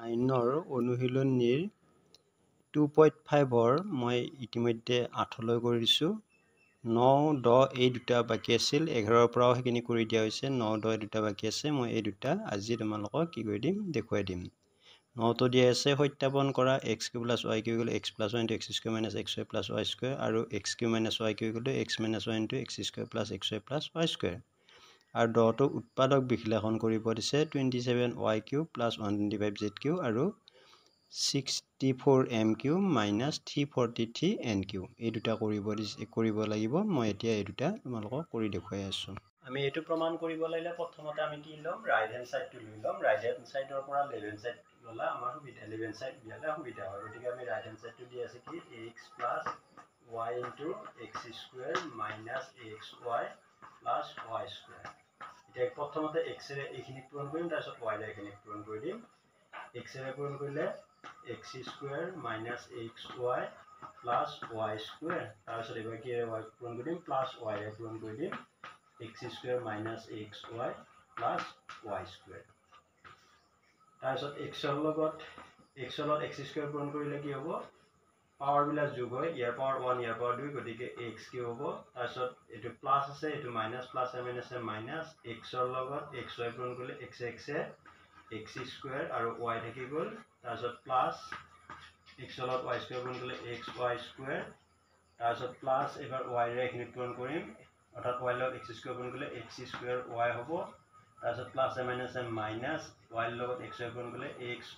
9 অনুশীলনীৰ 2.5 মই ইতিমধ্যে 8লৈ কৰিছোঁ 9 10 এই দুটা বাকি আছিল 11ৰ পৰাও সেইখিনি কৰি দিয়া হৈছে 9 10 এই দুটা বাকি আছে মই এই দুটা আজি তোমালোকক কি কৰি দিম দেখুৱাই দিম 9 তো দিয়া আছে সত্যাপন কৰা x cube + y cube x + y * x² - xy + y² আৰু x cube - y cube x - y * x² + xy + y² আৰু 10 তো উৎপাদক বিশ্লেষণ কৰিব দিছে 27y³ + 125z³ আৰু 64m³ - 343n³ এই দুটা কৰিব লাগিব মই এতিয়া এই দুটা তোমালোকক কৰি দেখুৱাই আছো আমি এটো প্ৰমাণ কৰিব লাগিলে প্ৰথমতে আমি কি লম ৰাইট হ্যান্ড সাইডটো লৈ লম ৰাইট হ্যান্ড সাইডৰ পৰা লেফট হ্যান্ড সাইড ললা আমাৰ সুবিধা লেফট হ্যান্ড সাইড দিয়ালে সুবিধা হয় গতিকে আমি ৰাইট হ্যান্ড সাইডটো দি আছে কি x + y * x² - axy + y²। এতিয়া প্ৰথমতে x ৰে এইখিনি পূৰণ কৰিম তাৰ পিছত y ৰে এইখিনি পূৰণ কৰি দিম x ৰে পূৰণ কৰিলে x² - xy + y² তাৰ পিছত এবাৰ কি y পূৰণ কৰি দিম + y ৰে পূৰণ কৰি দিম x² - xy + y² তাৰ পিছত x ৰ লগত x² পূৰণ কৰিলে কি হ'ব পাৱাৰ বিলাক যোগ হয় ইয়াৰ পাৱাৰ 1 ইয়াৰ পাৱাৰ 2 গতিকে x কি হ'ব তাৰ পিছত এটো প্লাস আছে এটো মাইনাস প্লাস আছে মাইনাস x ৰ লগত xy পূৰণ কৰিলে x x² আৰু y থাকি গ'ল তাৰ পিছত প্লাস x ৰ লগত y² পূৰণ কৰিলে xy² তাৰ পিছত প্লাস এবাৰ y ৰে এখিনি পূৰণ কৰিম অৰ্থাৎ y ৰ লগত x² পূৰণ কৰিলে x² y হ'ব তাৰ পিছত প্লাস মাইনাস y ৰ লগত xy পূৰণ কৰিলে xy²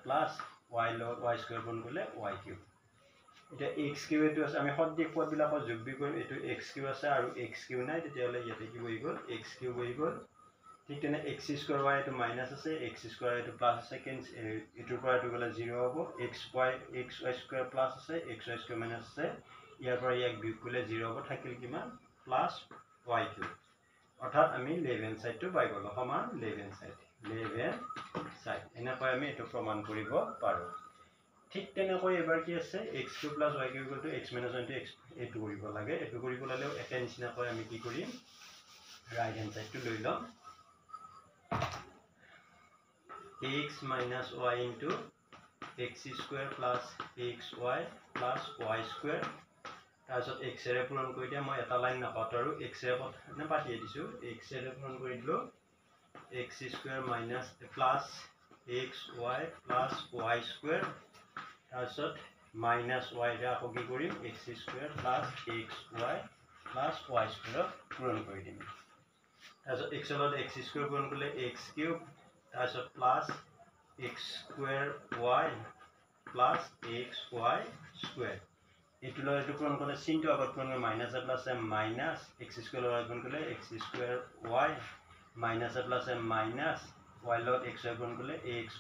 প্লাস y লগত y² পূৰণ কৰিলে y³ এটা x³ এটো আছে আমি সঠিক পদ বিলাকৰ যোগ কৰিম এটো x³ আছে আৰু x³ নাই তেতিয়ালে ইয়াতে কি হৈ গ'ল x³ হৈ গ'ল ঠিক তেনে x² y এটো মাইনাস আছে x² এটো প্লাস আছে এটোৰ পৰা এটো গলে 0 হ'ব xy² প্লাস আছে xy² মাইনাস আছে ইয়াৰ পৰা ইয়াক বিয়োগ কৰিলে 0 হ'ব থাকিল কিমান প্লাস y³ অৰ্থাৎ আমি লেফট হ্যান্ড সাইডটো পাই গলো সমান লেফট হ্যান্ড সাইড এনেকৈ আমি এটো প্ৰমাণ কৰিব পাৰো ঠিক তেনেকৈ এবাৰ কি আছে x³ + y³ x - y x এটো কৰিব লাগে এটো কৰিব লালেও একে নিচিনাকৈ আমি কি কৰিম ৰাইট হ্যান্ড সাইডটো লৈ লম x - y * x² + xy + y² তাৰ পিছত x ৰে পূৰণ কৰি দিয়া মই এটা লাইন নাপাতো আৰু x ৰে পথনে পাতিয়ে দিছো x ৰে পূৰণ কৰি দিলো x² - xy + y² তাৰ পিছত মাইনাস y ৰে আকৌ কি কৰিম x² + xy + y² পূৰণ কৰি দিম তাৰ পিছত x ৰ লগত x² পূৰণ কৰিলে x³ তাৰ পিছত প্লাস x² y + xy² এটো লৈ এটো পূৰণ কৰিলে চিনটো আগত পূৰণ কৰিলে মাইনাস প্লাস মাইনাস x² লগত পূৰণ কৰিলে x² y minus plus minus y লগত xy পূৰণ কৰিলে xy²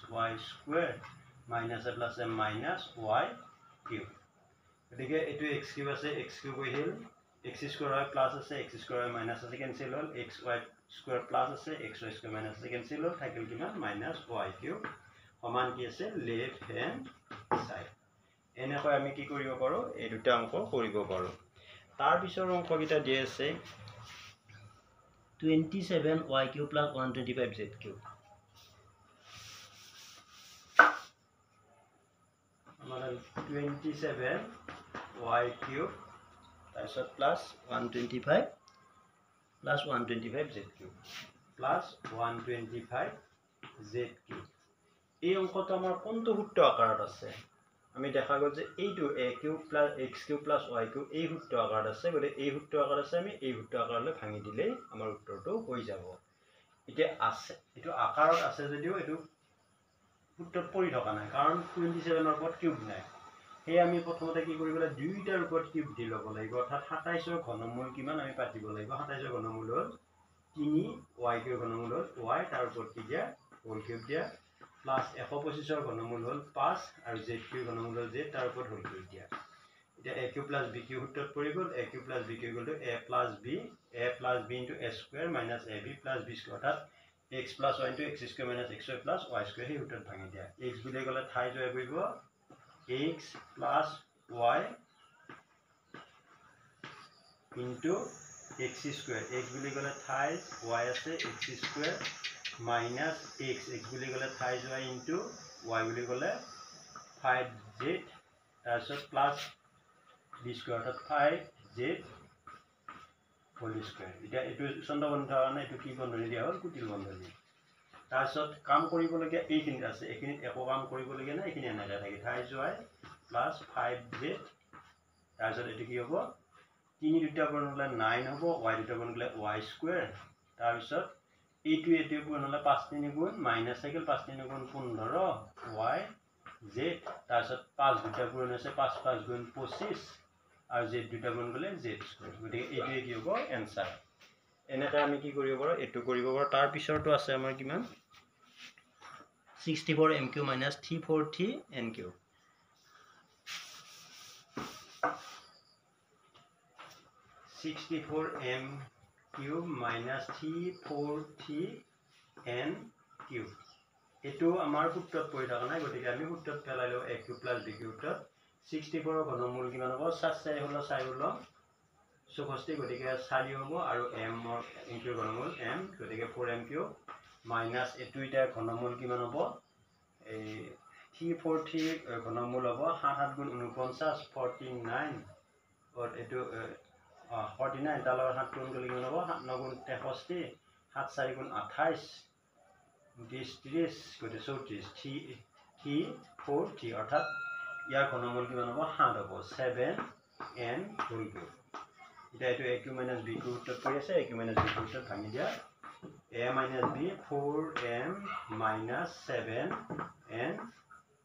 minus plus minus y³ গতিকে এটো x³ আছে x³ আহিল x² y প্লাস আছে x² y মাইনাস আছে কেনসেল হল xy² প্লাস আছে xy² মাইনাস আছে কেনসেল হল থাকিল কিমান মাইনাস y³ সমান কি আছে লেফট হ্যান্ড সাইড এনেকৈ আমি কি কৰিব পাৰো এই দুটা অংক কৰিব পাৰো তাৰ পিছৰ অংককিটা দি আছে 27y³ + 125z³ আমাৰ 27y³ তাৰপিছত plus 125 plus 125z³ plus 125z³ এই অংকটো আমাৰ কোনটো সূত্ৰ আকাৰত আছে আমি দেখা গল যে এইটো a³ + x³ + y³ এই সূত্ৰ আকাৰত আছে গলে এই সূত্ৰ আকাৰত আছে আমি এই সূত্ৰ আকাৰলৈ ভাঙি দিলেই আমাৰ উত্তৰটো হৈ যাব এতিয়া আছে এটো আকাৰত আছে যদিও এটো সূত্ৰত পৰি থকা নাই কাৰণ 27 ৰ ওপৰত কিউব নাই হে আমি প্ৰথমতে কি কৰিব লাগে দুইটাৰ ওপৰত কিউব দি লব লাগিব অৰ্থাৎ 27 ৰ ঘনমূল কিমান আমি পাতিব লাগিব 27 ৰ ঘনমূল হ'ল 3 y³ ৰ ঘনমূল হ'ল y তাৰ ওপৰত কি দিয়া হোল কিউব দিয়া প্লাস 125 ৰ ঘনমূল হ'ল 5 আৰু z³ ঘনমূল হ'ল z তাৰ ওপৰত হোল কিউব দিয়া এতিয়া a³ + b³ সূত্ৰত পৰি গল a³ + b³ = a + b * a² - ab + b² অৰ্থাৎ x + y * x² - xy + y² হে সূত্ৰত ভাঙি দিয়া x বুলি গলে ঠাই জয় কৰিব x + y * x² x বুলি গলে ঠাই y আছে x² মাইনাছ এক্স বুলি ক'লে থাই যোৱা ইনটু ৱাই বুলি ক'লে 5z তাৰপিছত প্লাছ বি স্কুৱাৰ অৰ্থাৎ 5z হোল স্কুৱাৰ। এতিয়া এইটো চন্দ্ৰবন্ধ কাৰণে এইটো কি বন্ধনী দিয়া হ'ল কুটিল বন্ধনী। তাৰপিছত কাম কৰিবলগীয়া এইখিনিত আছে, এইখিনিত একো কাম কৰিবলগীয়া নাই, এইখিনি এনেকৈ থাকে থাই যোৱাই প্লাছ 5z তাৰপিছত এইটো কি হ'ব 3 দুটা পূৰণ হ'লে 9 হ'ব, y দুটা পূৰণ হ'লে y স্কুৱাৰ। তাৰপিছত এইটো পূৰণ হ'লে 5 3 গুণ মাইনাছ থাকিল 5 3 গুণ 15 y z তাৰপিছত 5 দুটা পূৰণ হৈছে 5 5 গুণ 25 আৰু z দুটা পূৰণ হ'লে z স্কুৱাৰ। গতিকে এইটোৱে কি হ'ব এনচাৰ। এনেকৈ আমি কি কৰিব পাৰোঁ এইটো কৰিব পাৰোঁ। তাৰ পিছৰটো আছে আমাৰ কিমান 64 mq minus 343 nq। 64 m cube minus 343 n cube. এইটো আমাৰ সূত্ৰত পৰি থকা নাই, গতিকে আমি সূত্ৰত পেলাই লওঁ a কিউব প্লাছ b কিউবত 64 ঘনমূল কিমান হ'ব 4 4 ষোল্ল 4 ষোল্ল 64, গতিকে 4 হ'ব আৰু m ইনটু ঘনমূল m, গতিকে 4m কিউব মাইনাছ এইটো এতিয়া ঘনমূল কিমান হ'ব এই 343 ঘনমূল হ'ব 7 7 গুণ 49 49 এইটো 49 তাৰ লগত 7 গুণ কৰিলে কিমান হ'ব 7 9 গুণ 63 7 4 গুণ 28 30 30 গতিকে 34 343 অৰ্থাৎ ইয়াৰ ঘনমূল কিমান হ'ব 7 হ'ব 7n হোল কিউব। এতিয়া এইটো a cube minus b cube সূত্ৰত পৰি আছে, a cube minus b cube সূত্ৰত ভাঙি দিয়া a minus b 4m minus 7n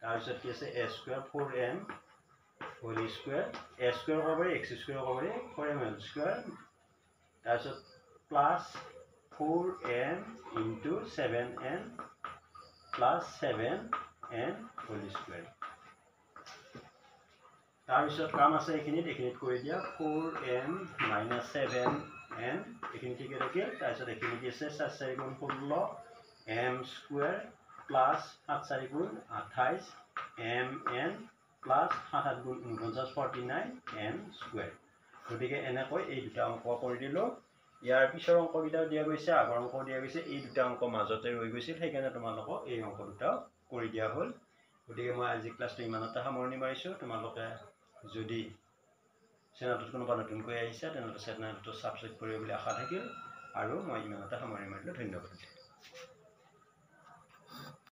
তাৰপিছত কি আছে a square 4m whole square a square ক'ব পাৰি x স্কুৱাৰ ক'ব পাৰি 4m হোল স্কুৱাৰ তাৰপিছত plus 4m into 7n plus 7n whole square. তাৰপিছত কাম আছে এইখিনিত কৰি দিয়া 4m মাইনাছ 7n এইখিনি ঠিকে থাকিল। তাৰপিছত এইখিনি কি আছে 4 4 গুণ 16 m স্কুৱাৰ প্লাছ 7 4 গুণ 28 mn প্লাছ 7 7 গুণ 49 49 n স্কুৱাৰ। গতিকে এনেকৈ এই দুটা অংক কৰি দিলোঁ। ইয়াৰ পিছৰ অংককেইটাও দিয়া গৈছে, আগৰ অংক দিয়া গৈছে, এই দুটা অংক মাজতে ৰৈ গৈছিল, সেইকাৰণে তোমালোকক এই অংক দুটাও কৰি দিয়া হ'ল। গতিকে মই আজি ক্লাছটো ইমানতে সামৰণি মাৰিছোঁ। তোমালোকে যদি চেনেলটোত কোনোবা নতুনকৈ আহিছে তেনেহ'লে চেনেলটো ছাবস্ক্ৰাইব কৰিব বুলি আশা থাকিল আৰু মই ইমানতে সামৰণি মাৰিলোঁ। ধন্যবাদ।